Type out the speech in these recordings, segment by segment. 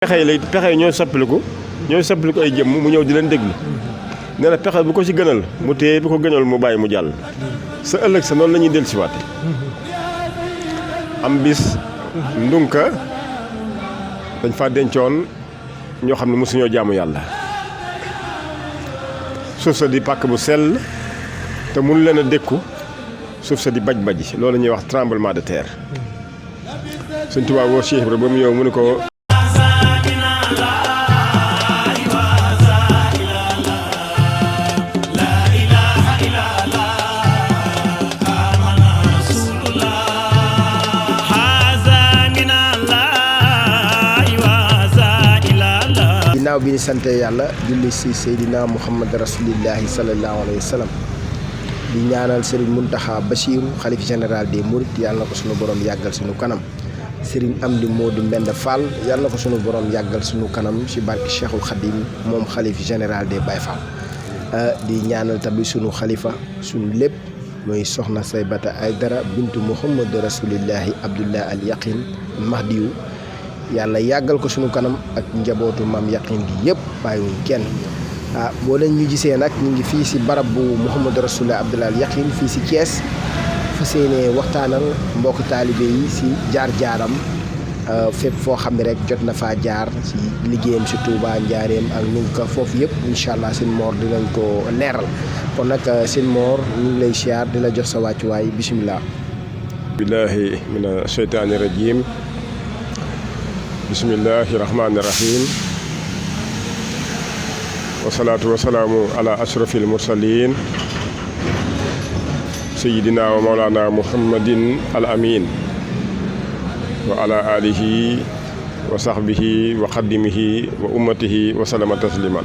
pexe ñooy soppiliku ay jëmm mu ñëw di leen déglu nee na pexe bu ko ci gënal mu téye bu ko gënal mu bàyyi mu jàll sa ëllëg sa noonu la ñuy dellusiwaat am bis ndunka dañ fa dencoon ñoo xam ne mosuñoo jaamu yàlla suuf sa di pàkk bu sell te mënu leen a dékku suuf sa di baj-baji loolu la ñuy wax tremblement de terre Sëñ Tuubaa woo Cheikh Ibra ba mu ñëw mu ne ko ginnaaw bi ñu sante yàlla julli si Seydina Muhammad rasulillahi sallallahu alayhi wa sallam di ñaanal Serigne Mountakha Bassirou xalif général des Mourides yàlla na ko sunu borom yàggal sunu kanam Serigne Amdi Modou Mbenda Fall yàlla na ko sunu borom yàggal sunu kanam ci barke Cheikhul Khadim moom xalif général des Baye Fall di ñaanal tamit sunu xalifa sunu lépp mooy soxna Saybata Aydara bintu Muhammad rasulillahi Abdullah al Yaqin Mahdiyu yàlla yàggal ko sunu kanam ak njabootu maam Yaqin gi yëpp bàyyiwuñ kenn boo leen ñu gisee nag ñu ngi fii si barab bu Muhammad Rasulullah Abdullah al Yaqin fii si Thiès fa seenee waxtaanal mbokk taalibe yi si jaar-jaaram fépp foo xam ne rek jot na faa jaar si liggéeyam si Touba Njaareem ak Nunka foofu yëpp incha allah seen moor dinañ ko leeral kon nag seen moor ñu ngi lay siyaar di la jox sa wàccuwaay bisimilah. billahi mina sheytaani rajim bismillahi rahmaani rahim wasalaatu wasalaamu ala ashrafil mursalin sayidina wa maulana muhammadin al amin wa ala alihi wa sahbihi wa xaddimihi wa ummatihi wa salama tasliman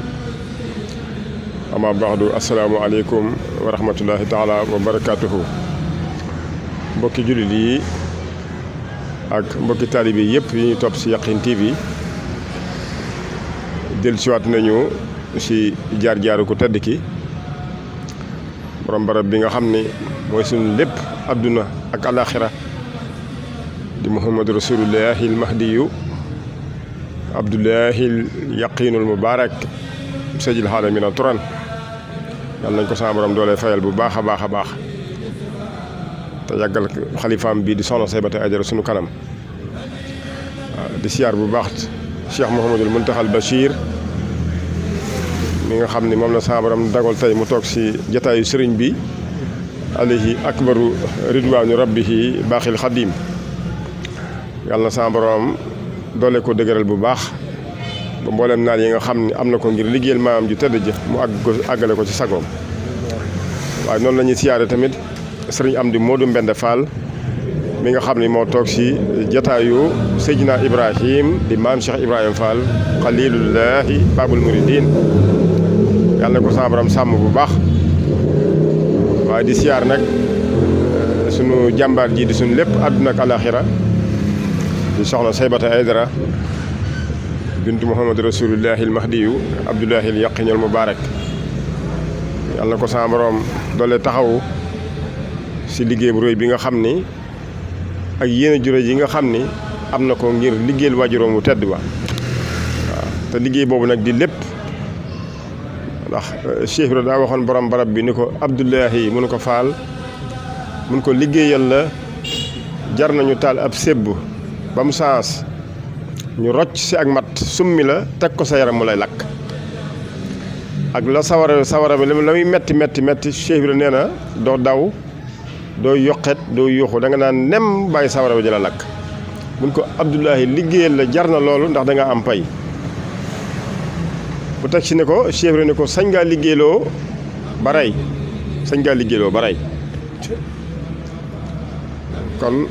ama baxdu asalaamu aleykum wa rahmatullahi taala wa barakatuhu mbokki jullit yi ak mbokki taalibe yëpp yi ñu topp ci Yaqin TV dellusiwaat nañu ci jaar-jaaru ku tedd ki borom barab bi nga xam ne mooy suñu lépp adduna ak alaxira di Muhammadu Rasulullahil Mahdiyu Abdullahil Yaqinul Mubarak sajil xaalamina turan yàlla nañ ko sama borom doole fayal bu baax a baax a baax te yàggal xalifaam bii di soxna Saybata Aydara sunu kanam di siyaar bu baax Cheikh Mouhamadul Muntaxal Bachir mi nga xam ni moom la sama borom dagal tey mu toog si jataayu sëriñ bi alayhi akbaru ridwaanu rabbihi baaxil xadim yàlla na sama borom doole ko dëgëral bu baax ba mboolem naal yi nga xam ne am na ko ngir liggéeyal maamam ju tëdd ja mu àggale ko ci sagoom waaye noonu la ñuy siyaare tamit sëriñ Amdi Modou Mbenda Fall mi nga xam ne moo toog si jataayu Seydina Ibrahim di maam Cheikh Ibrahima Fall xalilullahi babul muridin yàlla na ko sama borom sàmm bu baax waaye di siyaar nag sunu jàmbaar ji di sunu lépp àdduna ak alaxira di soxna Saybata Aydara bintu Muhammad Rasulullahil Mahdiyu Abdullahil Yaqinul Mubarak yàlla na ko sama borom doole taxawu ci liggéey bu réy bi nga xam ni ak yéene jure yi nga xam ni am na ko ngir liggéeyal waajuroom bu tedd ba waaw te liggéey boobu nag di lépp ndax Cheikh Ibra daa waxoon borom barab bi ni ko Abdullahi mun ko faal mun ko liggéeyal la jar nañu taal ab sébb ba mu saas ñu rocc ci ak mat summi la teg ko sa yaram mu lay lakk ak la sawara bi la muy metti Cheikh Ibra nee na doo daw doo yoqet doo yuuxu da nga naan nem bàyyi sawara bi di la lakk mun ko Abdullahi liggéeyal la jar na loolu ndax da nga am pay bu teg si ne ko Cheikh Ibra ne ko sañ ngaa liggéeyloo ba rey kon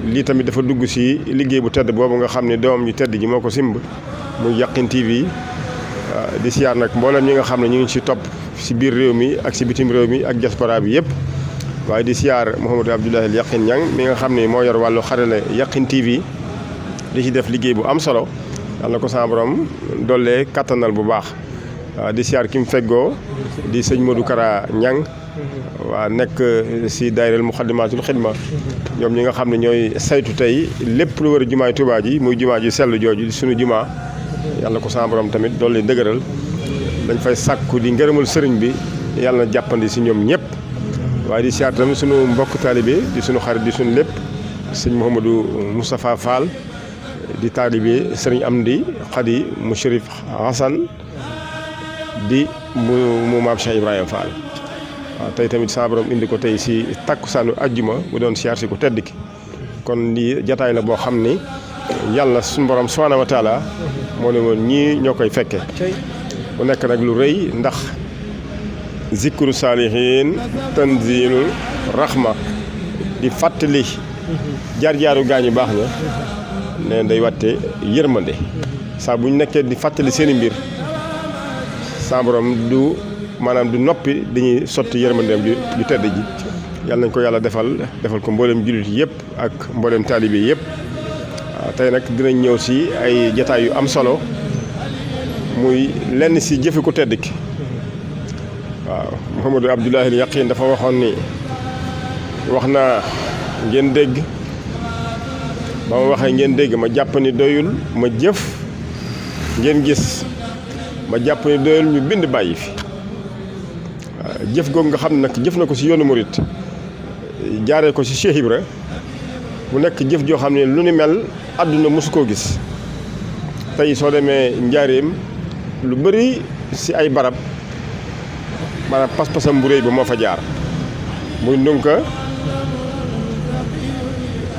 lii tamit dafa dugg si liggéey bu tedd boobu nga xam ne doomam ñu tedd ji moo ko simb muy Yaqin TV di siyaar nag mboolem ñi nga xam ne ñu ngi si topp si biir réew mi ak si bitim réew mi ak diaspora bi yëpp waaye di siyaar Mouhamadou Abdoulahil Yaqin Ñang mi nga xam ne moo yor wàllu xarale Yaqin TV di ci def liggéey bu am solo yàlla na ko sama borom dollee kattanal bu baax di siyaar ki mu feggoo di sëñ Modou Kara Ñang waa nekk si daayireel Muxaddamaatul Xidma ñoom ñi nga xam ne ñooy saytu tey lépp lu war a jumaay Tuubaa ji muy jumaa ji sell jooju di sunu jumaa yàlla ko sama borom tamit dolli dëgëral dañ fay sàkku di ngërëmul sëriñ bi yàlla na jàppandi si ñoom ñëpp waaye di siyaar tamit sunu mbokk taalibe di sunu xarit di sunu lépp sëñ Mouhamadou Moustapha Fall di taalibe sëriñ Amdi Khady mu Chérif Hassan di mu maam Cheikh Ibrahima Fall waaw tey tamit sama borom indi ko tey si takkusaanu ajjuma mu doon siyaar si ko tedd ki kon lii jataay la boo xam ni yàlla suñu borom subhaanahu wa taala moo ne woon ñii ñoo koy fekke mu nekk nag lu rëy ndax zikru saalihiin tanzilul rahma di fàttali jaar-jaaru gaañu baax ña ne day wàtte yërmande saa bu ñu nekkee di fàttali seeni mbir sa borom du maanaam du noppi dañuy sotti yërmandeem ju tedd ji yàlla nañ ko yàlla defal ko mboolem jullit yëpp ak mboolem taalibe yëpp waaw tey nag dinañ ñëw si ay jataay yu am solo muy lenn si jëfe ku tedd ki waaw Mouhamadou Abdoulahi Yaqin dafa waxoon ni wax naa ngeen dégg ba ma waxee ngeen dégg ma jàpp ni doyul ma jëf ngeen gis ma jàpp ni doyul ñu bind bàyyi fi waaw jëf googu nga xam ne nag jëf na ko si yoonu murit jaaree ko si Cheikh Ibra mu nekk jëf joo xam ne lu ni mel àdduna mosu koo gis tey soo demee njaareem lu bëri si ay barab maanaam pas-pasam bu réy ba moo fa jaar muy ndunka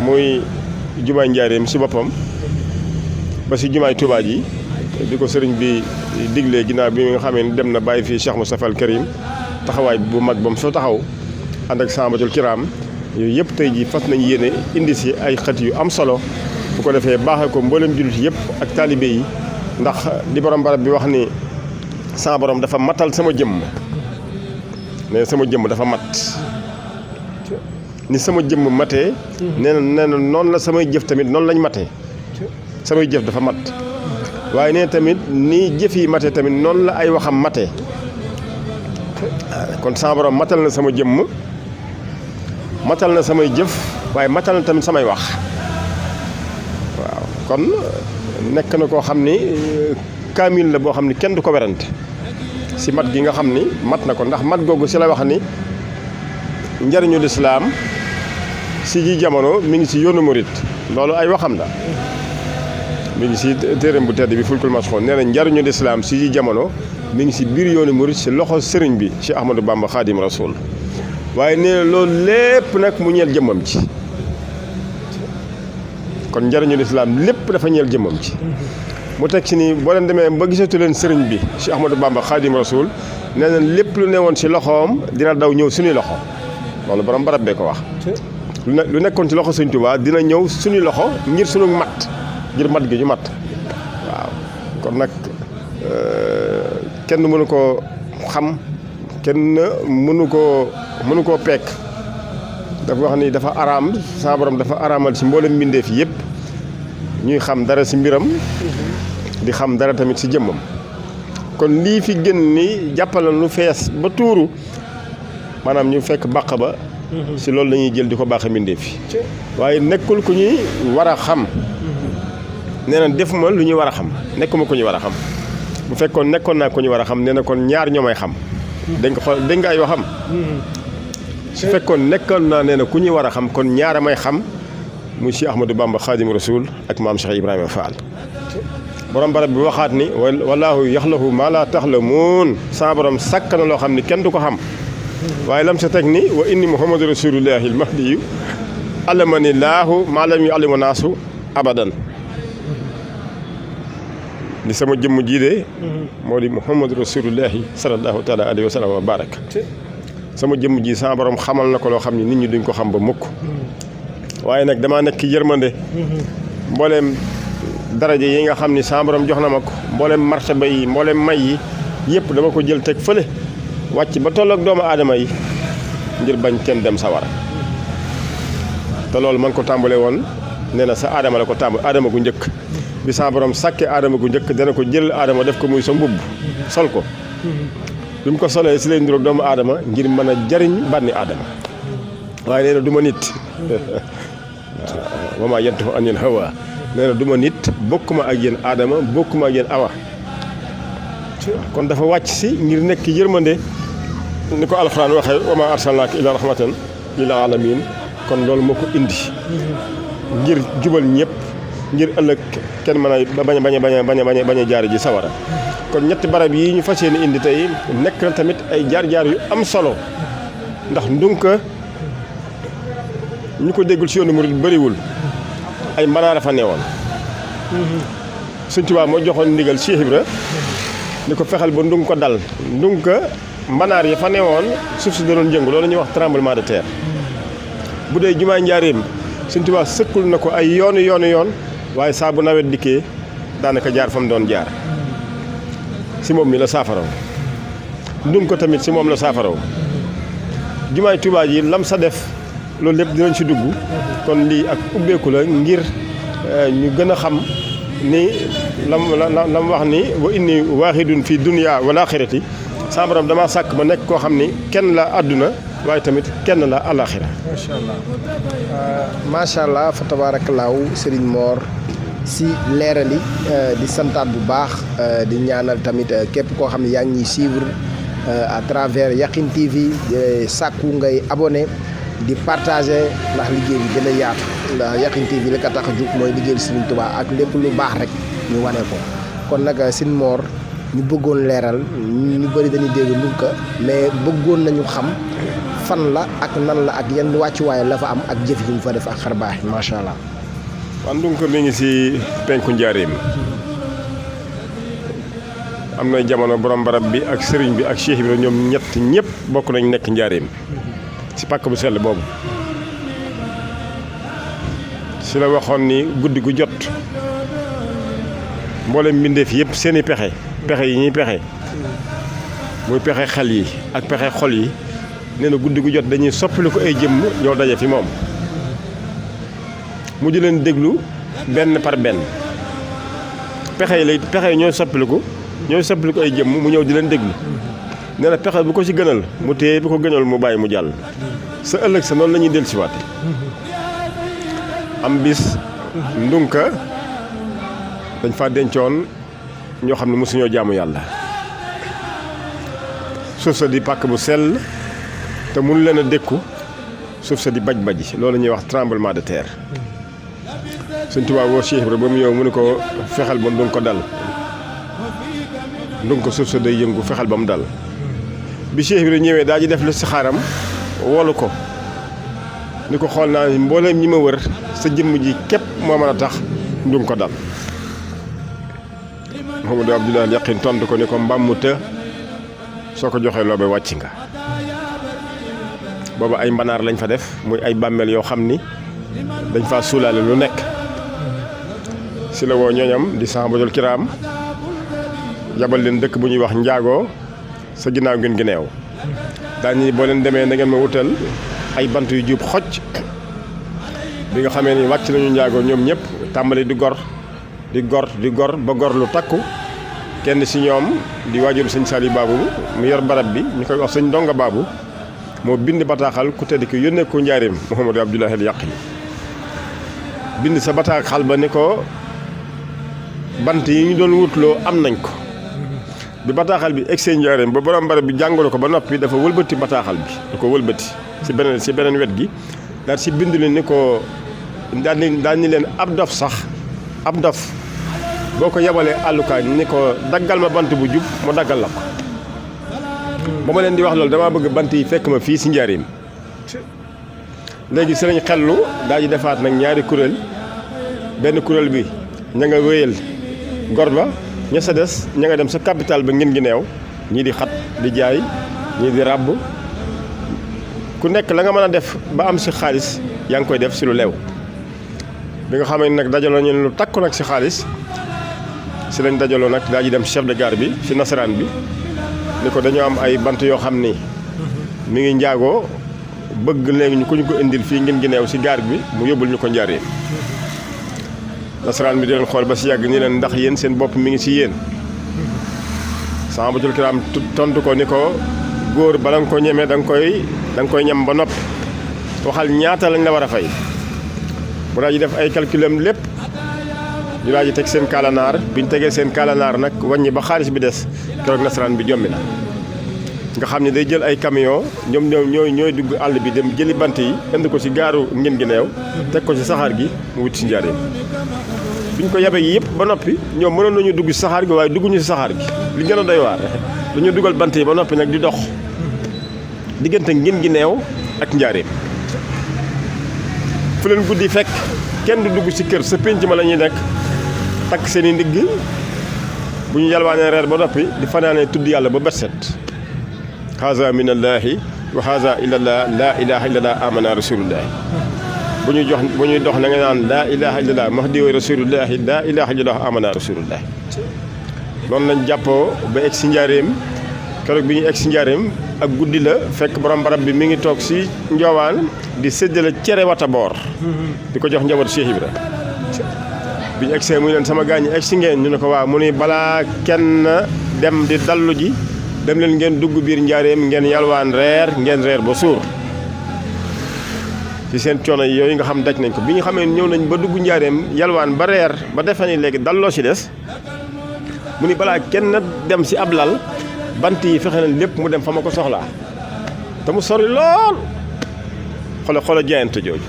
muy jumaay njaareem si boppam ba si jumaay Tuubaa ji di ko sëriñ bi diglee ginnaaw bi nga xamee ne dem na bàyyi fii Cheikh Moustapha al Karim taxawaay bu mag ba mu soo taxaw ànd ak sahabatul kiram yooyu yëpp tey ji fas nañ yéene indi si ay xët yu am solo bu ko defee baaxee ko mboolem jullit yëpp ak taalibe yi ndax li borom barab bi wax ni sama borom dafa matal sama jëmm ne sama jëmm dafa mat ni sama jëmm matee nee na noonu la samay jëf tamit noonu lañ matee samay jëf dafa mat waaye nee tamit ni jëf yi matee tamit noonu la ay waxam matee kon sama borom matal na sama jëmm matal na samay jëf waaye matal na tamit samay wax waaw kon nekk na koo xam ni kaamil la boo xam ni kenn du ko werante si mat gi nga xam ni mat na ko ndax mat googu si la wax ni njariñu lislaam si ji jamono mi ngi si yoonu murit loolu ay waxam la mi ngi si téereem bu tedd bi fulkul masxoon nee na njariñu lislaam si ji jamono mi ngi si biir yoonu murit si loxo sëriñ bi Cheikh Ahmadou Bamba Khadim Rasoul waaye nee na loolu lépp nag mu ñeel jëmmam ci kon njariñu lislaam lépp dafa ñeel jëmmam ci mu teg ci ni boo leen demee ba gisatu leen sëriñ bi Cheikh Ahmadou Bamba Khadim Rasoul nee na lépp lu newoon si loxoom dina daw ñëw suñuy loxo loolu borom barab bee ko wax lu nekkoon ci loxo Sëriñ Tuubaa dina ñëw suñuy loxo ngir suñu mat ngir mat gi ñu mat waaw kon nag kenn mënu koo xam kenn mënu koo peek dafa wax ni dafa araam sa borom dafa araamal ci mboolem mbindeef yëpp ñuy xam dara ci mbiram di xam dara tamit ci jëmmam kon lii fi gën ni jàppale lu fees ba tuuru maanaam ñu fekk bàq ba ci loolu lañuy jël di ko baaxe mbindeef yi waaye nekkul ku ñuy war a xam nee na defuma lu ñuy war a xam nekkuma ku ñuy war a xam bu fekkoon nekkoon naa ku ñuy war a xam nee na kon ñaar ñoo may xam dégg nga xool dégg nga ay waxam su fekkoon nekkoon naa nee na ku ñuy war a xam kon ñaara may xam muy Cheikh Ahmadou Bamba Khadim Rasoul ak maam Cheikh Ibrahima Fall borom barab bi waxaat ni wallaahu yaxlahu maa laa taxlamuun sa borom sàkk na loo xam ni kenn du ko xam waaye lam sa teg ni wa inni muhammadu rasulullahi al mahdiyu allamani laahu maa lam yu allima naasu abadan li sama jëmm jii de moo di muhammadu rasulullahi sallallahu taala alayhi wa sallam wa baraka sama jëmm ji sa borom xamal na ko loo xam ni nit ñi duñ ko xam ba mukk waaye nag damaa nekk yërmande mbooleem daraja yi nga xam ni sa borom jox na ma ko mbooleem martaba yi mbooleem may yi yëpp dama ko jël teg fële wàcc ba tolloog doomu aadama yi ngir bañ kenn dem sawara te loolu man ko tàmbale woon nee na sa aadama la ko tàmbale aadama gu njëkk bi sa borom sàkkee aadama gu njëkk dana ko jël aadama def ko muy sa mbubb sol ko bi mu ko solee si lay nduroog doomu aadama ngir mën a jariñ bànni aadama waaye nee na du ma nit wa maa yantiqu anil hawaa nee na du ma nit bokkuma ak yéen aadama bokkuma ak yéen awa kon dafa wàcc si ngir nekk yërmande ni ko alxuraan waxee wa maa arsalnaaka illaa rahmatan lil aalamiin kon loolu moo ko indi ngir jubal ñëpp ngir ëllëg kenn mën a bañ a jaar ji sawara kon ñetti barab yi ñu fas yéene indi tey nekk na tamit ay jaar-jaar yu am solo ndax ndunka ñu ko déggul si yoonu murid bëriwul ay mbanaara fa newoon Sëñ Tuubaa moo joxoon ndigal Cheikh Ibra ni ko fexeel ba ndunka dal ndunka mbanaar yi fa newoon suuf si da doon jëngu loolu ñuy wax tremblement de terre bu dee jumaay Njaaréem Sëñ Tuubaa sëkkul na ko ay yoon waaye saa bu nawet dikkee daanaka jaar fa mu doon jaar si moom mi la saafaraw ndunka tamit si moom la saafaraw jumaay Tuubaa ji lam sa def loolu lépp dinañ si dugg kon lii ak ubbeeku la ngir ñu gën a xam ni lam wax ni wa inni waahidun fi dunya wal aaxirati sama borom dama sàkk ma nekk koo xam ni kenn la àdduna waaye tamit kenn la àllaaxira macha allah fa tabaarakallaahu Serigne Mor si leerali di santaat bu baax di ñaanal tamit képp koo xam ne yaa ngi ñuy suivre à travers Yakhine TV sàkku ngay abonné di partager ndax liggéey bi gën a yaatu ndax Yakhine TV li ko tax a jóg mooy liggéeyal Serigne Touba ak lépp lu baax rek ñu wane ko kon nag Serigne Mor ñu bëggoon leeral ñu bëri dañuy dégg ndunka mais bëggoon nañu xam fan la ak nan la ak yan wàccuwaay la fa am ak jëf yi mu fa def ak xar baax yi macha allah. waaw ndunka mi ngi si penku Njaaréem am na jamono borom barab bi ak sëriñ bi ak Cheikh Ibra ñoom ñett ñëpp bokk nañ nekk Njaaréem si pàkk bu sell boobu si la waxoon ni guddi gu jot mboolem mbindeef yëpp seeni pexe yi ñuy pexe muy pexe xel yi ak pexe xol yi nee na guddi gu jot dañuy soppali ko ay jëmm ñoo daje fi moom mu di leen déglu benn par benn pexe yi ñooy soppaliku ay jëmm mu ñëw di leen déglu nee na pexe bu ko ci gënal mu téye bu ko gënal mu bàyyi mu jàll sa ëllëg sa noonu la ñuy dellusiwaat am bis ndunka dañ fa dencoon ñoo xam ne mosuñoo jaamu yàlla suuf sa di pàkk bu sell te mënu leen a dékku suuf sa di baj-baji loolu ñuy wax tremblement de terre Sëñ Tuubaa woo Cheikh Ibra ba mu ñëw mu ne ko fexeel ba ndunka dal ndunka suuf sa day yëngu fexeel ba mu dal bi Cheikh Ibra ñëwee daa ji def lu si xaaram woolu ko ni ko xool naa mbooleem ñi ma wër sa jëmm ji képp moo mën a tax ndunka dal Mouhamadou Abdoulaye Yakhine tontu ko ni ko mbàmmu të soo ko joxee loobe wàcc nga booba ay mbanaar lañ fa def muy ay bàmmeel yoo xam ni dañ fa suulaale lu nekk si la woo ñooñam di sahabatul kiraam yabal leen dëkk bu ñuy wax njaagoo sa ginnaaw ngeen gi neew daañu boo leen demee na ngeen ma wutal ay bant yu jub xocc bi nga xamee ni wàcc nañu njaagoo ñoom ñëpp tàmbali di gor ba gor lu takku kenn si ñoom di waajur sëñ Saliou Babou mu yor barab bi ñu koy wax sëñ Ndonga Babou moo bind bataaxal ku tedd ki yónnee ko Njaaréem Mouhamadou Abdoulaye Yakhine bind sa bataaxal ba ni ko bant yi ñu doon wutloo am nañ ko bi bataaxal bi egsee Njaaréem ba borom barab bi jàngale ko ba noppi dafa wëlbati bataaxal bi da ko wëlbati si beneen wet gi daal si bind leen ni ko daal ni leen ab dof boo ko yabalee àllukaay ni ko daggal ma bant bu jub mu daggal la ko ba ma leen di wax loolu damaa bëgg bant yi fekk ma fii si Njaaréem léegi sëriñ xellu daal di defaat nag ñaari kuréel benn kuréel bi ña nga wéyal gor ba ña sa des ña nga dem sa capital ba ngeen gi neew ñii di xat di jaay ñii di ràbb ku nekk la nga mën a def ba am si xaalis yaa ngi koy def si lu leew bi nga xam ne nag dajaloo ñu lu takku nag si xaalis si lañ dajaloo nag daa ji dem chef de gare bi si nasaraan bi ni ko dañoo am ay bant yoo xam ni mi ngi njaagoo bëgg léegi ñu ko indil fii ngeen gi neew si gare bi mu yóbbul ñu ko Njaaréem nasaraan bi di leen xool ba si yàgg ni leen ndax yéen seen bopp mi ngi si yéen sahabatul kiram tontu ko ni ko góor bala nga ko ñemee da nga koy ñam ba noppi waxal ñaata lañ la war a fay mu daal di def ay calculam lépp ñu daal di teg seen kaalanaar bi ñu tegee seen kaalanaar nag wàññi ba xaalis bi des keroog nasaraan bi jommi na nga xam ne day jël ay camion ñoom ñooy dugg àll bi dem jëli bant yi indi ko ci gaaru ngeen gi neew teg ko ci saxaar gi mu wut ci njaareem bi ñu ko yabe yi yëpp ba noppi ñoom mënoon nañu dugg ci saxaar gi waaye dugguñu ci saxaar gi li gën a doy waar dañu dugal bant yi ba noppi nag di dox diggante ngeen gi neew ak njaareem fu leen guddi fekk kenn du dugg ci kër sa pénc ma la ñuy nekk takk seen i ndigg bu ñu yalwaanee reer ba noppi di fanaanee tudd yàlla ba bët set haza min allaahi wa haza ilallah laa ilaha illallah amana rasulullahi bu ñuy dox na nga naan laa ilaha illallah mahdi wa rasulullahi laa ilaha illallah amana rasulullahi noonu lañ jàppoo ba egg si njaareem keroog bi ñu egg si njaareem ak guddi la fekk borom barab bi mi ngi toog si njoowaan di séddale cere wata boor di ko jox njaboot Cheikh Ibra bi ñu egg see muy leen sama gaañ ñi egg si ngeen ñu ne ko waaw mu ni balaa kenn dem di dallu ji dem leen ngeen dugg biir njaareem ngeen yalwaan reer ngeen reer ba suur ci seen coono yooyu nga xam daj nañ ko bi ñu xamee ñëw nañ ba dugg njaareem yalwaan ba reer ba defe ni léegi dalloo si des mu ni balaa kenn dem si ab lal bant yi fexe nañ lépp mu dem fa ma ko soxlaa te mu sori lool xoola jaayante jooju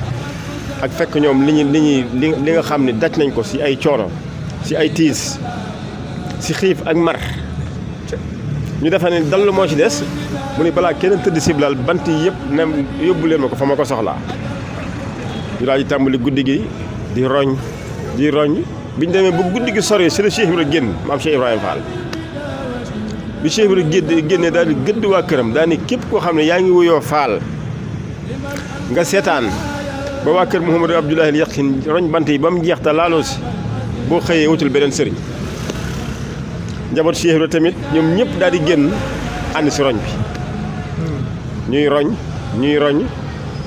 ak fekk ñoom li nga xam ne daj nañ ko si ay coono si ay tiis si xiif ak mar ñu defe ne dallu moo ci des mu ni balaa kenn tëdd si lal bant yi yëpp ne yóbbu leen ma ko fa ma ko soxlaa ñu daal di tàmbali guddi gi di roñ bi ñu demee bu guddi gi sori si la Cheikh Ibra génn maam Cheikh Ibrahima Fall bi Cheikh Ibra génnee daal di gëdd waa këram daal ni képp koo xam ne yaa ngi wuyoo Fall nga seetaan ba waa kër Mouhamadou Abdoulahi Yaqin roñ bant yi ba mu jeex te laaloo si boo xëyee wutul beneen sëriñ njaboot Cheikh Ibra tamit ñoom ñëpp daal di génn ànd si roñ bi ñuy roñ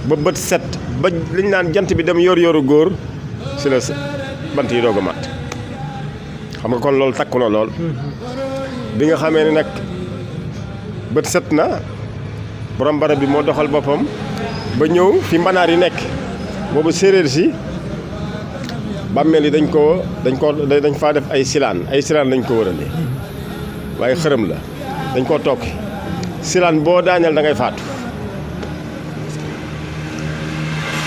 ba bët set ba liñ naan jant bi dem yor góor si la bant yi doog a mat xam nga kon loolu takku na lool bi nga xamee ne nag bët set na borom barab bi moo doxal boppam ba ñëw fi mbanaar yi nekk boobu séeréer si bàmmeel yi dañ faa def ay silaan lañ ko wërale waaye xërëm la dañ koo toog silaan boo daaneel da ngay faatu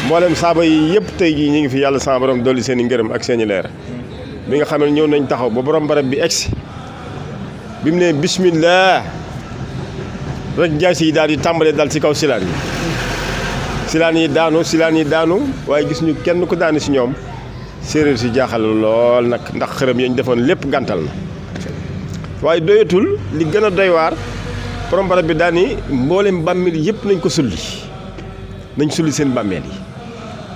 mboolem saaba yi yëpp tey jii ñu ngi fi yàlla sama borom dolli seen i ngërëm ak seen i leer bi nga xam ne ñëw nañ taxaw ba borom barab bi egsi bi mu ne bismillah rek jaasi yi daal di tàmbalee dal ci kaw silaan yi daanu waaye gis ñu kenn ku daanu si ñoom séeréer si jaaxal lool nag ndax xërëm yañ defoon lépp gàntal na waaye doyatul li gën a doy waar borom barab bi daani mboolem bàmmeel yëpp nañ ko sulli seen bàmmeel yi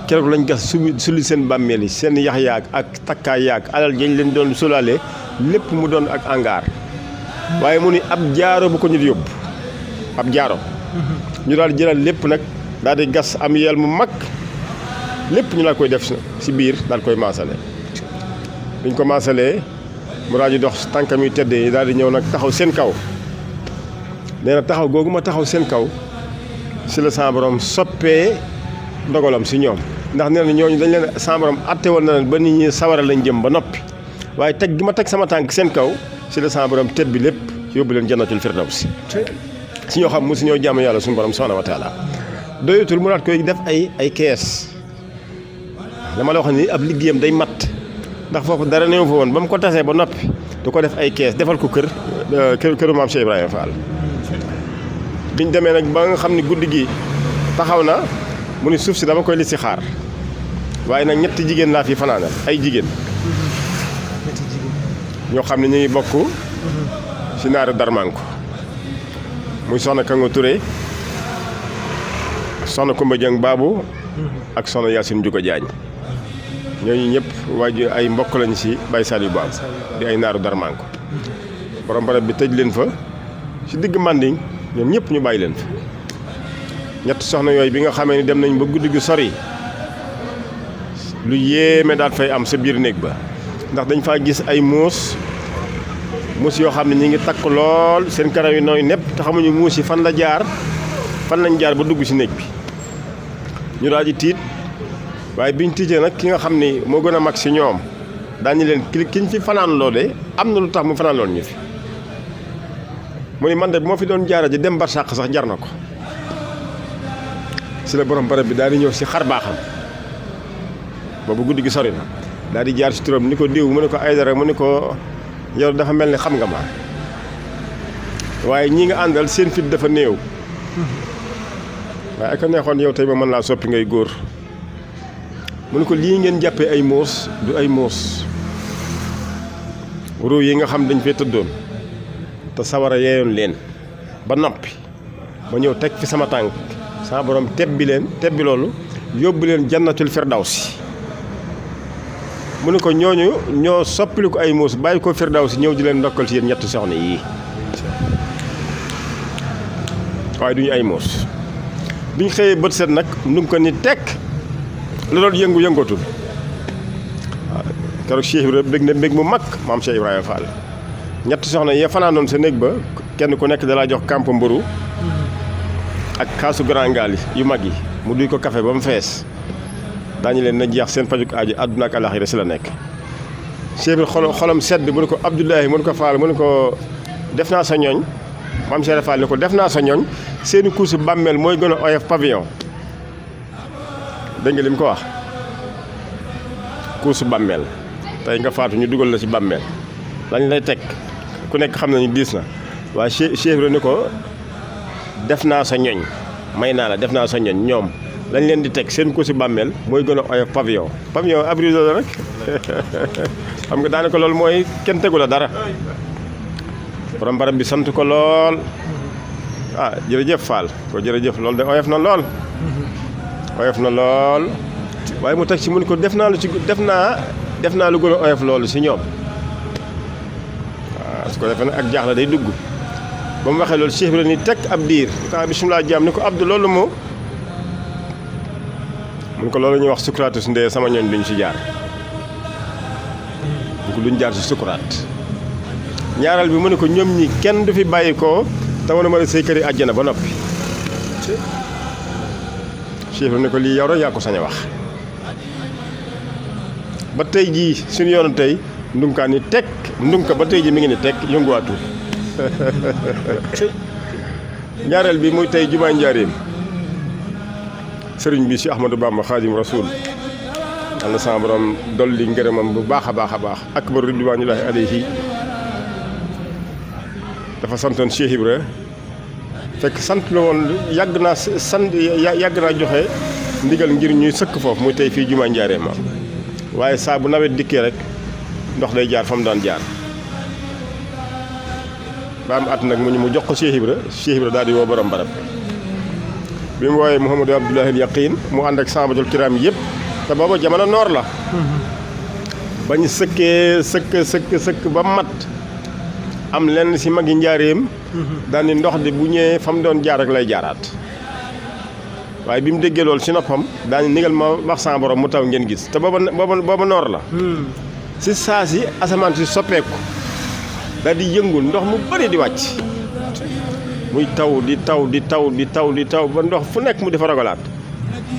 keroog lañ gas sulli seen bàmmeel yi seen yax yaag ak takkaay yaag alal jañ leen doon sulaale lépp mu doon ak angaar waaye mu ni ab jaaro bu ko nit yóbbu ab jaaro ñu daal jëlal lépp nag daal di gas am yeel mu mag lépp ñu daal koy def si biir daal koy maasale biñ ko maasalee mu daal di dox tànkam yu tedd yi daal di ñëw nag taxaw seen kaw nee na taxaw googu ma taxaw seen kaw si la sama borom soppee ndogalam si ñoom ndax nee na ñooñu dañ leen sama borom atte woon na leen ba nit ñi sawara lañ jëm ba noppi waaye teg gi ma teg sama tànk seen kaw si la sama borom tedd bi lépp yóbbu leen jannatul firdaws si ñoo xam mosu ñoo jàmm yàlla suñu borom subhanahu wa taala doyatul mu daat koy def ay kees dama la wax ni ab liggéeyam day mat ndax foofu dara néew fa woon ba mu ko tasee ba noppi du ko def ay kees defal ko këru maam Cheikh Ibrahima Fall biñ demee nag ba nga xam ni guddi gi taxaw na mu ni suuf si dama koy li si xaar waaye nag ñetti jigéen laa fi fanaanal ay jigéen ñoo xam ne ñu ngi bokk si naaru Darmanko muy soxna Kango Touré soxna Kumba Dieng Babou ak soxna Yacine Ndiouga Diagne ñooñu ñëpp waaju ay mbokk lañ si Baye Saliou Babou di ay naaru Darmanko borom barab bi tëj leen fa si digg Manding ñoom ñëpp ñu bàyyi leen fa ñett soxna yooyu bi nga xamee ni dem nañ ba guddi gi sori lu yéeme daal fay am sa biir néeg ba ndax dañ faa gis ay muus yoo xam ne ñi ngi takk lool seen kanam yi nooy nepp te xamuñu muus yi fan lañ jaar ba dugg si néeg bi ñu daal di tiit waaye biñ tiitee nag ki nga xam ni moo gën a mag si ñoom daañu leen kiñ fi fanaan loo de am na lu tax mu fanaan loon ñu fi mu ni man de moo fi doon jaara ji dem barsàq sax jar na ko si la borom barab bi daal di ñëw si xar baaxam boobu guddi gi sori na daal di jaar si turam ni ko diw mu ne ko Aydara mu ne ko yow dafa mel ni xam nga ma waaye ñii nga àndal seen fit dafa néew waaye ak a neexoon yow tey ma mën laa soppi ngay góor mu ne ko lii ngeen jàppee ay moos du ay moos ruu yi nga xam dañ fee tëddoon te sawara yeeyoon leen ba noppi ma ñëw teg fi sama tànk sama borom tebbi loolu yóbbu leen jannatul firdawsi mu ne ko ñooñu ñoo soppali ko ay moos bàyyi ko firdawsi ñëw di leen ndokkal ci yéen ñetti soxna yii waaye duñu ay moos biñ xëyee bët set nag ndum ko ni tekk la doon yëngu-yëngatul waaw keroog Cheikh Ibrahima bég na mbég mu mag maam Cheikh Ibrahima Fall ñetti soxna yee fanaanoon sa néeg ba kenn ku nekk dalaa jox kamp mburu ak kaasu grand gaal yu mag yi mu duy ko café ba mu fees daañu leen na jeex seen pajuk aaji àdduna ak alaxira si la nekk Cheikh Ibrahima xolam sedd mu ne ko Abdoulahi mu ne ko Fall mu ne ko def naa sa ñooñ maam Cheikh Fall ne ko def naa sa ñooñ seeni kuusi bàmmeel mooy gën a oyof pavillon dégg nga li mu ko wax kuusu bàmmeel tey nga faatu ñu dugal la ci bàmmeel lañ lay teg ku nekk xam nañu diis na waaye Cheikh Ibrahima ni ko def naa sa ñoñ may naa la def naa sa ñoñ ñoom lañ leen di teg seen kuusi bàmmeel mooy gën a oyof pavillon abrisé la rek xam nga daanaka loolu mooy kenn tegu la dara borom barab bi sant ko lool ah jërëjëf Fall ko jërëjëf loolu de oyof na lool waaye mu teg ci mu ne ko def naa lu gën a oyof loolu si ñoom waaw su ko defee nag ak jaaxle day dugg ba mu waxee loolu Cheikh bi la ni teg ab diir taa bisimilah jaam ni ko Abdou loolu mu ne ko loolu ñuy wax sukuraatu su ndee sama ñooñ duñ si jaar ñu ko duñ jaar si sukuraat ñaareel bi mu ne ko ñoom ñi kenn du fi bàyyi ko te wane ma ne say kër yi àjjana ba noppi Cheikh ne ko lii yow rek yaa ko sañ a wax ba tey jii suñu yoonu tey ndunkaa ni tekk ndunka ba tey jii mi ngi ni tekk yënguwaatul ñaareel bi muy tey jumaa njaareem sëriñ bi si Ahmadou Bamba Xaadim Rasuul yàlla na sama borom dolli ngërëmam bu baax a baax a baax akbar ridwaanillaahi alayhi dafa santoon Cheikh Ibra fekk sant la woon yàgg naa joxe ndigal ngir ñuy sëkk foofu muy tey fii jumaa njaareem ma waaye saa bu nawet dikkee rek ndox day jaar fa mu daan jaar ba am at nag mu jox ko Cheikh Ibra daal di woo borom barab bi mu wooyee Mouhamadou Abdoulahi al Yaqin mu ànd ak sàmbatul kiraam yëpp te booba jamono noor la ba ñu sëkk ba mat am lenn si magi njaareem daal ni ndox di bu ñëwee fa mu doon jaar rek lay jaaraat waaye bi mu déggee loolu si noppam daal ni nigal ma wax sama borom mu taw ngeen gis te booba noor la si saa si asamaan si soppeeku daal di yëngul ndox mu bëri di wàcc muy taw di taw ba ndox fu nekk mu di fa rogalaat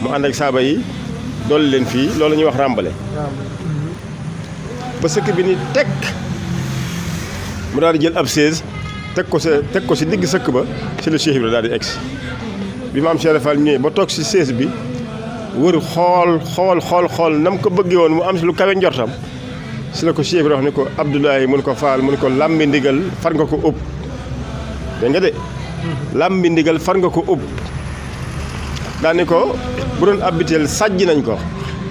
mu ànd ak saaba yi dolli leen fii loolu la ñuy wax ràmbale ba sëkk bi ni tekk mu daal di jël ab chaise teg ko si digg sëkk ba si la Cheikh Ibra daal di egsi bi maam Cheikh Fall ñëwee ba toog si chaise bi wër xool nam ko bëggee woon mu am si lu kawe njortam si la ko Cheikh Ibra wax ni ko Abdoulaye mun ko Fall mun ko làmbi ndigal far nga ko ëpp dégg nga de làmbi ndigal far nga ko ëpp daani ko bu doon ab biteel sàjj nañ ko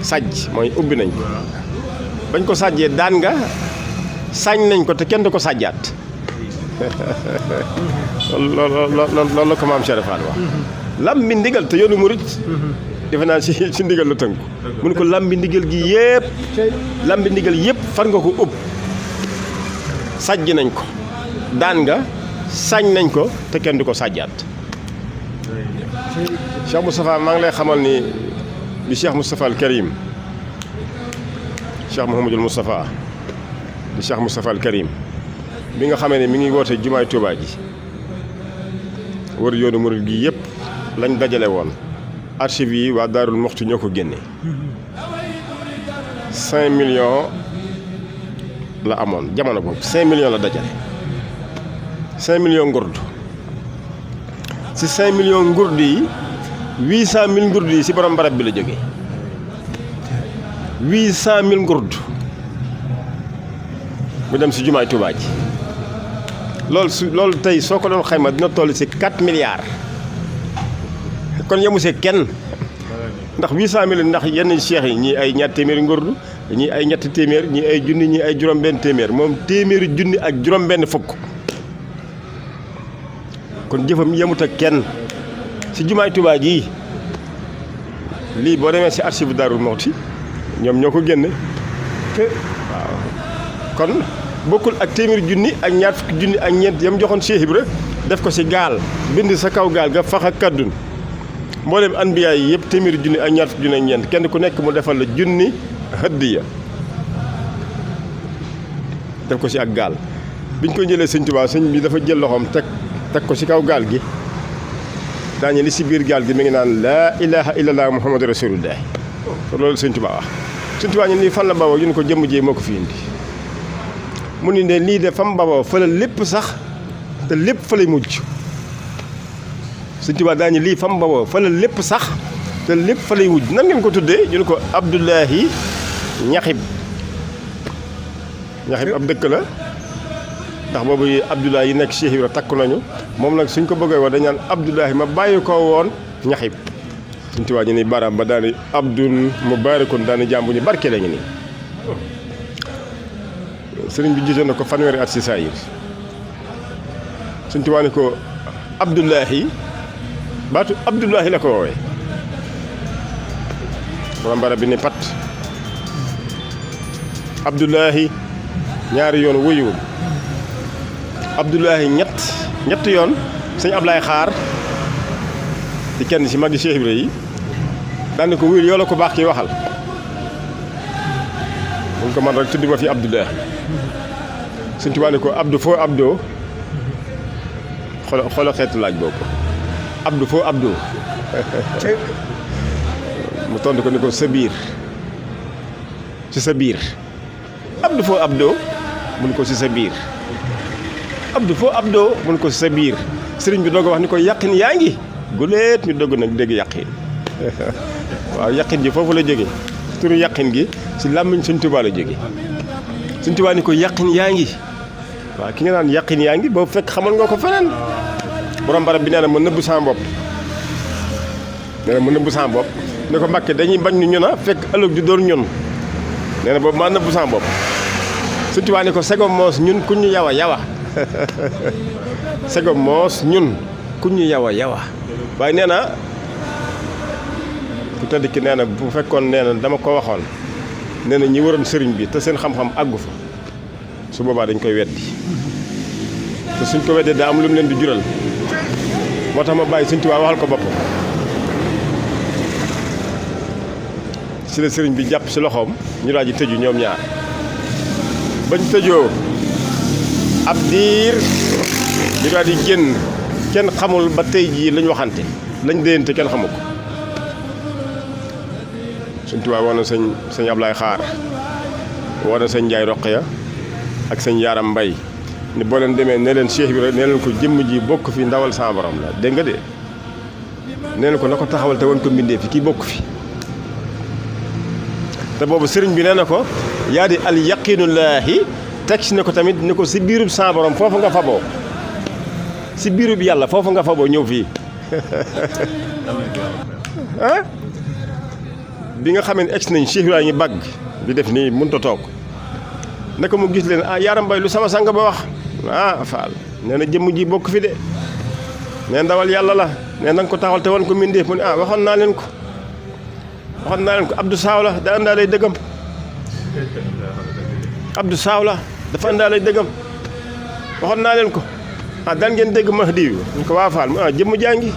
sàjj mooy ubbi nañ ko bañ ko sàjjee daan nga sañ nañ ko te kenn du ko sàjjaat loolu la ko maam Cheikh Fall wax làmbi ndigal te yoonu murit defe naa si ndigal la tënku mu ne ko làmbi ndigal gi yëpp far nga ko ëpp sàjj nañ ko daan nga sañ nañ ko te kenn du ko sàjjaat Cheikh Moustapha maa ngi lay xamal ni bi Cheikh Moustapha al Karim Cheikh Mouhamadul Moustapha di Cheikh Moustapha al Karim bi nga xamee ne mi ngi woote jumaay Tuubaa ji wër yoonu murid gi yëpp lañ dajale woon archives yi waa Daarul Muxti ñoo ko génne 5 millions la amoon jamono boobu 5 millions la dajale 5 millions ngurdu si 5 millions ngurdu yi 800 000 ngurdu yi si borom barab bi la jógee 800 000 ngurdu mu dem si jumaay Tuubaa ji loolu tey soo ko doon xayma dina toll si 4 milliards kon yemu see kenn ndax 800 000 ndax yenn cheikh yi ñii ay ñaar téeméeri ngurdu ñii ay ñetti téeméer ñii ay junni ñii ay juróom-benn téeméer moom téeméeri junni ak juróom-benn fukk kon jëfam yemut ak kenn si jumaay Tuubaa ji lii boo demee si archive Daaru Muxti ñoom ñoo ko génne waaw kon bokkul ak téeméeri junni ak ñaar fukki junni ak ñeent yam joxoon Cheikh Ibra def ko si gaal bind sa kaw gaal ga fax ak kàddun mboolem anbiya yi yëpp téeméeri junni ak ñaar fukki junni ak ñeent kenn ku nekk mu defal la junni hëddiya def ko si ak gaal biñ ko jëlee sëñ Tuubaa sëñ bi dafa jël loxoom teg ko si kaw gaal gi daañu li si biir gaal gi mi ngi naan laa ilaha illallah muhammadu rasulullah loolu sëñ Tuubaa wax sëñ Tuubaa ñu nii fan la bawoo ñu ne ko jëmm jee moo ko fi indi mu ni ne lii de fam bawoo fa la lépp sax te lépp fa lay mujj sëñ Tuubaa daañu lii fam bawoo fa la lépp sax te lépp fa lay mujj nan ngeen ko tuddee ñu ne ko Abdullahi ñaxib ab dëkk la ndax boobu Abdoulaye yi nekk Cheikh Ibra takku nañu moom nag suñ ko bëggee wax dañ naan Abdoulahi ma bàyyi ko woon ñaxib suñ tubaab ñu ni baaraam ba daani abdun mu baarikun daani jàmbu ñu barke la ñu nii sëriñ bi jiite na ko fanweeri at si saayir suñ tubaab ni ko Abdoulahi baatu Abdoulahi la ko woowee borom barab bi ni pat Abdoulahi ñaari yoon wuyuwul Abdoulahi ñett yoon sëñ Ablaye xaar di kenn ci magi Cheikh Ibra yi daan ko wuyul yoo la ko baax kii waxal mun ko man rek tuddi ma fi Abdoulahi sëñ Tuubaa ne ko Abdou foo Abdou xolo xeetu laaj boobu Abdou foo Abdou mu tontu ko ni ko sa biir ci sa biir Abdou foo Abdou mun ko ci sa biir Abdou foo Abdou mun ko ci sa biir sëriñ bi doog a wax ni ko yàqin yaa ngi guleet ñu dogg nag dégg yàqin waaw yàqin ji foofu la jóge turu yàqin gi ci làmmiñ Sëñ Tuubaa la jóge Sëñ Tuubaa ni ko yàqin yaa ngi waaw ki nga naan yàqin yaa ngi boobu fekk xamal nga ko feneen borom barab bi nee na ma nëbb sama bopp nee na ma nëbb sama bopp ne ko Mbàkke dañuy bañ ñu ñun a fekk ëllëg di doon ñun nee na boobu maa nëbb sama bopp Sëñ Tuubaa ni ko segom moos ñun ku ñu yawa yawa segom moos ñun ku ñu yawa yawa waaye nee na ku tëdd ki nee na bu fekkoon nee na dama ko waxoon nee na ñi waroon sëriñ bi te seen xam-xam àggu fa su boobaa dañ koy weddi te suñ ko weddee daa am lu mu leen di jural moo tax ma bàyyi Sëñ Tuubaa waxal ko boppam si la sëriñ bi jàpp si loxoom ñu daal di tëju ñoom ñaar bañ tëjoo ab diir ñu daal di génn kenn xamul ba tey jii lañ waxante lañ déyante kenn xamu ko Sëñ Tuubaa woon na sëñ Ablaye xaar woon na sëñ Njaay Roqaya ak sëñ Yaaram Mbay ni boo leen demee ne leen Cheikh bi rek ne leen ko jëmm ji bokk fi ndawal sama borom la dégg nga de nee na ko na ko taxawal te woon ko mbindee fi kii bokk fi te boobu sëriñ bi nee na ko yaa di al yaqinullaahi teg si ne ko tamit ni ko si biirub sama borom foofu nga faboo si biirub yàlla foofu nga faboo ñëw fii ah bi nga xamee ne egsi nañ Cheikh Ibrahima ngi bagg di def nii mënut a toog naka mu gis leen Yaaram Mbay lu sama sang ba wax Faal nee na jëmm ji bokk fi de nee ndawal yàlla la nee na nga ko taxawal te wan ko mbindéef mu ne waxoon naa leen ko Abdou Saaw la da àndaa lay dëggam Abdou Saaw la dafa àndaa lay dëggam waxoon naa leen ko daan ngeen dégg Mahdi yu ñu ko waa Faal jëmm jaa ngi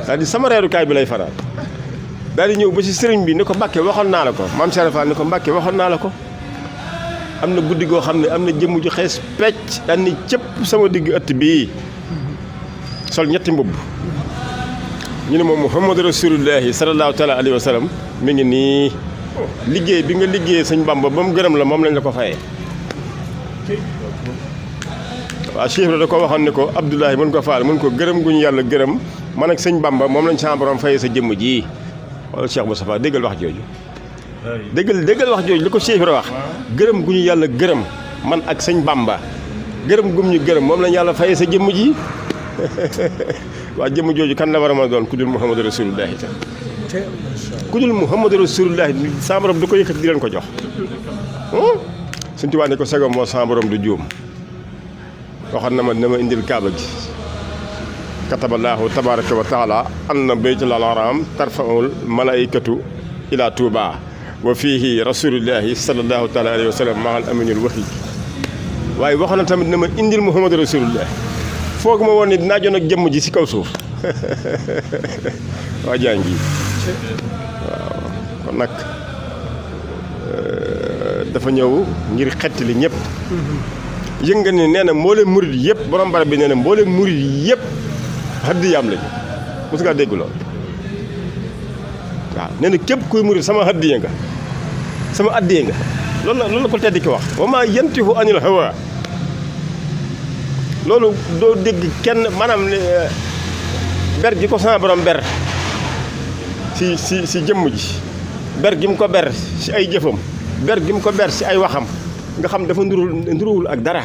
daal di sama reerukaay bi lay faral daal di ñëw ba ci sëriñ bi ni ko Mbàkke waxoon naa la ko maam Cheikh Fall ni ko Mbàkke waxoon naa la ko am na guddi goo xam ne am na jëmm ju xees pecc daan ni cëpp sama digg ëtt bii sol ñetti mbubb ñu ne moom Muhammadu Rasulullahi sallallahu taala alayhi wa sallam mi ngi nii liggéey bi nga liggéeyee sëñ Bamba ba mu gërëm la moom lañ la ko fayee. waaw Cheikh Ibra da ko waxoon ne ko Abdoulahi mën ko faal mën ko gërëm gu ñu yàlla gërëm man ak sëñ Bamba moom lañ sa borom fayee sa jëmm ji wala Cheikh Moustapha déggal wax jooju. déggal wax jooju li ko Cheikh Ibra wax. gërëm gu ñu yàlla gërëm man ak sëñ Bamba gërëm gum ñu gërëm moom lañ yàlla fayee sa jëmm ji. waa jëmm jooju kan la war a mën a doon ku dul Muhammadu Rasulullahi ta ku dul Muhammadu Rasulullahi sa borom du ko yëkkati di leen ko jox. Sëñ Tuubaa ne ko segam moo sa borom du juum waxoon na ma dina ma indil kaaba gi kataballaahu tabaaraka wa taala anna baytul haram tarfaul malaikatu ila Touba wa fiihi rasulullahi sallallahu taala alayhi wa sallam mahal aminul waxi waaye waxoon na tamit dina ma indil Muhammadu Rasulullahi foog ma woon ni dinaa joon ak jëmm ji ci kaw suuf waa jàngi waaw kon nag dafa ñëw ngir xettali ñëpp yëg nga ni nee na mbooleem murid yëpp borom barab bi nee na mbooleem murid yëpp hadiyaam lañu mos ngaa dégg lool waaw nee na képp kuy murid sama hadiya nga sama addiya nga loolu la ko tedd ki wax wa maa yantihu anil hawa loolu doo dégg kenn maanaam ber gi ko sama borom ber si jëmm ji ber gi mu ko ber si ay jëfam ber gi mu ko ber si ay waxam nga xam dafa nduruwul ak dara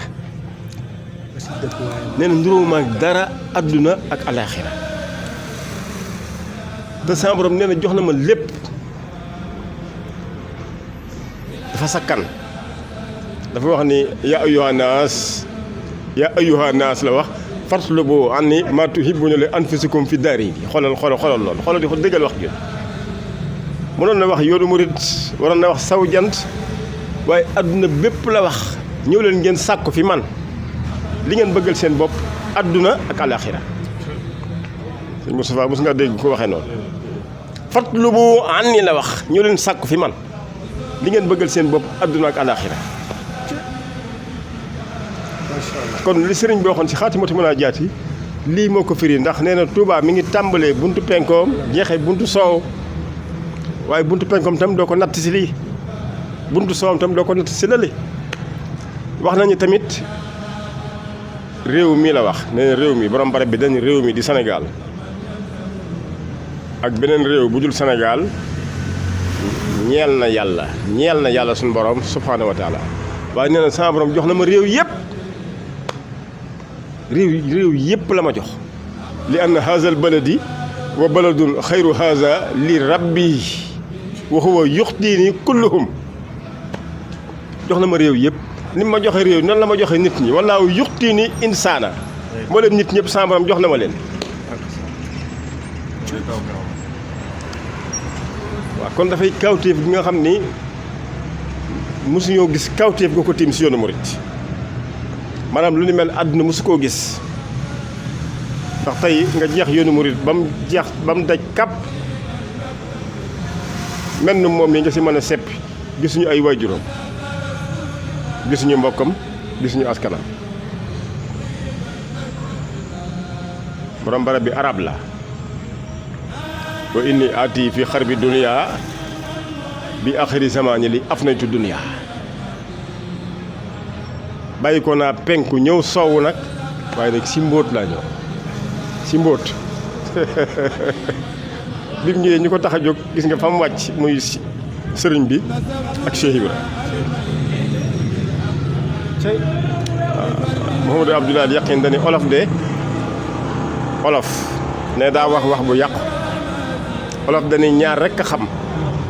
nee na nduruwuma ak dara adduna ak alaaxira te sama borom nee na jox na ma lépp dafa sakkan dafa wax ni yaa ayyuha naas la wax fartlubu anni maa tuhibbuuna li anfusikum fi daari bi xoolal loolu xoolal di ko déggal wax ji mënoon na wax yoonu murit waroon na wax saw jant waaye adduna bépp la wax ñëw leen ngeen sàkku fi man li ngeen bëggal seen bopp adduna ak alaxira sëñ Moustapha mos nga dégg ko waxee noonu fatlubu anni la wax ñëw leen sàkku fi man li ngeen bëggal seen bopp adduna ak alaxira kon li sëriñ bi waxoon si xaatimatu munaajaati lii moo ko firi ndax nee na Touba mi ngi tàmbalee buntu penkoom jeexee buntu soow waaye buntu penkoom tam doo ko natt si lii buntu soowam tam doo ko natt si lële wax nañu tamit réew mi la wax nee na réew mi borom barab bi dañu réew mi di Sénégal ak beneen réew bu dul Sénégal ñeel na yàlla suñu borom subhaanahu wa taala waaye nee na sama borom jox na ma réew yëpp réew yëpp la ma jox li anna haazal baladi wa baladun xayru haaza li rabbi wa huwa yuxtiini kulluhum jox na ma réew yëpp ni ma joxe réew nan la ma joxe nit ñi wallaahu yuxtiini insaana moo leen nit ñëpp sama borom jox na ma leen waaw kon dafay kawtéef gi nga xam ni mosuñoo gis kawtéef nga ko tiim si yoonu murit maanaam lu ni mel àdduna mosu koo gis ndax tey nga jeex yoonu murit ba mu daj kàpp mel na moom yi nga si mën a seppi gisuñu ay waajuram gisuñu mbokkam gisuñu askanam borom barab bi arab la wa inni aati fi xarbi dunia bi axiri zamaani li afnaytu dunia bàyyi ko naa penku ñëw soowu nag waaye nag si mbóot laa ñëw si mbóot bi mu ñëwee ñu ko tax a jóg gis nga fa mu wàcc muy sëriñ bi ak Cheikh Ibra Mouhamadou Abdoulaye Yaqin dani olof ne daa wax bu yàqu olof dani ñaar rek a xam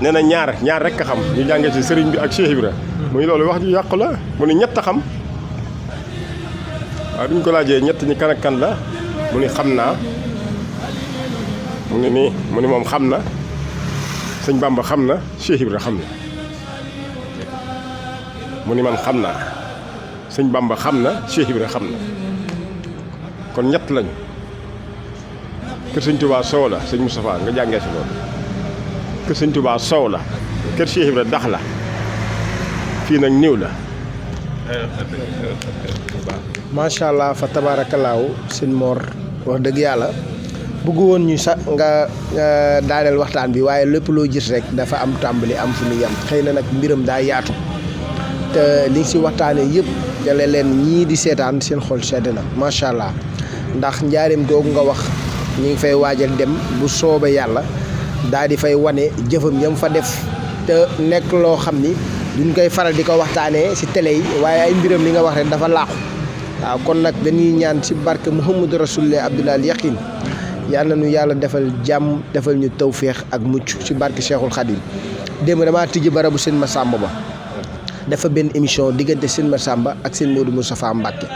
nee na ñaar rek a xam ñu jàngee ci sëriñ bi ak Cheikh Ibra muy loolu wax ju yàqu la mu ni ñett a xam waaye bi ñu ko laajee ñett ñi kan ak kan la mu ni xam naa mu ni moom xam na sëñ Bamba xam na Cheikh Ibra xam na mu ni man xam naa sëñ Bamba xam na Cheikh Ibra xam na kon ñett lañu kër sëñ Touba soow la sëñ Moustapha nga jàngee si loolu kër sëñ Touba soow la kër Cheikh Ibra dax la fii nag niw la macha allah fa tabaarakallaahu sëñ Mor wax dëgg yàlla bëgg woon ñu sax nga daaneel waxtaan bi waaye lépp loo gis rek dafa am tàmbali am fu mu yem xëy na nag mbiram daa yaatu te li si waxtaanee yëpp jale leen ñii di seetaan seen xol sedd na macha allah ndax njaareem googu nga wax ñu ngi fay waajal dem bu soobee yàlla daal di fay wane jëfam yam fa def te nekk loo xam ni duñ koy faral di ko waxtaanee si télé yi waaye ay mbiram li nga wax rek dafa laaxu waaw kon nag dañuy ñaan si barke Muhammadu Rasulullah Abdoulaye Yaqin yal na nu yàlla defal jàmm defal ñu tawféex ak mucc si barke Cheikhul Khadim démb damaa tijji barabu sëñ Massamba ba dafa benn émission diggante sëñ Massamba ak sëñ Modou Moustapha Mbacké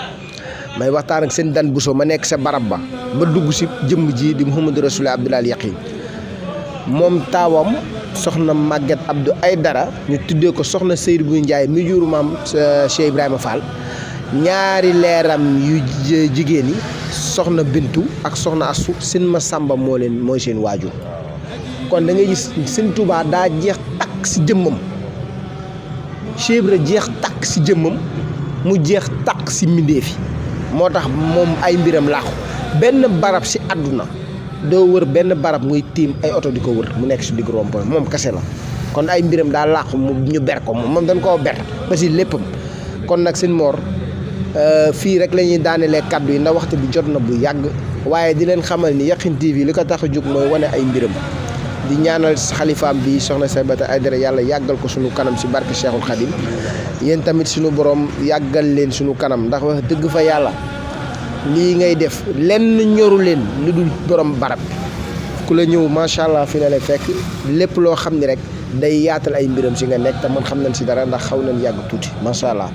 may waxtaan ak sëñ Dan Bousso ma nekk sa barab ba dugg si jëmm ji di Muhammadu Rasulullah Abdoulaye Yaqin moom taawam soxna Maguette Abdou Aydara ñu tuddee ko soxna Seydou bu Ndiaye mi juru maam Cheikh Ibrahima Fall ñaari leeram yu jigéen yi soxna Bintu ak soxna Astou sëñ Massamba mooy seen waajur kon da ngay gis sëñ Touba daa jeex takk si jëmmam Cheikh Ibra jeex takk si jëmmam mu jeex takk si mbindéef yi moo tax moom ay mbiram laaxu benn barab si àdduna doo wër benn barab muy tiim ay oto di ko wër mu nekk si digg rond-point moom kese la kon ay mbiram daa laaxu mu ñu ber ko moom dañ koo ber ba si léppam kon nag sëñ Mor fii rek la ñuy daanelee kaddu yi ndax waxtu bi jot na bu yàgg waaye di leen xamal ni Yaqin TV li ko tax a jóg mooy wane ay mbiram di ñaanal xalifaam bi soxna Saybata Aydara yàlla yàggal ko sunu kanam si barke Cheikhul Khadim yéen tamit sunu borom yàggal leen sunu kanam ndax wax dëgg fa yàlla lii ngay def lenn ñoru leen lu dul borom barab ku la ñëw macha allah fi la lay fekk lépp loo xam ni rek day yaatal ay mbiram si nga nekk te man xam nañ si dara ndax xaw nañ yàgg tuuti macha allah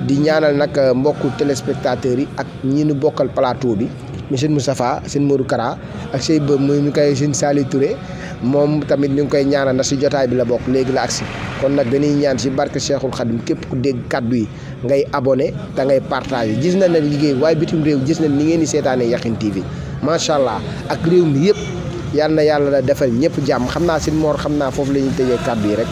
di ñaanal nag mbokku téléspectateurs yi ak ñi nu bokkal plateau bi monsieur Moustapha seen Modou Kara ak sey ba muy mi koy seen Sali Touré moom tamit ñu ngi koy ñaanal ndax si jotaay bi la bokk léegi la agsi kon nag dañuy ñaan si barke Cheikhul Khadim képp ku dégg kaddu yi ngay abonné te ngay partagé gis nañ ne liggéey waaye bitim réew gis nañ ni ngeen di seetaanee Yaqin TV macha allah ak réew mi yëpp yal na yàlla defal ñëpp jàmm xam naa seen Mor xam naa foofu la ñuy tëjee kaddu yi rek.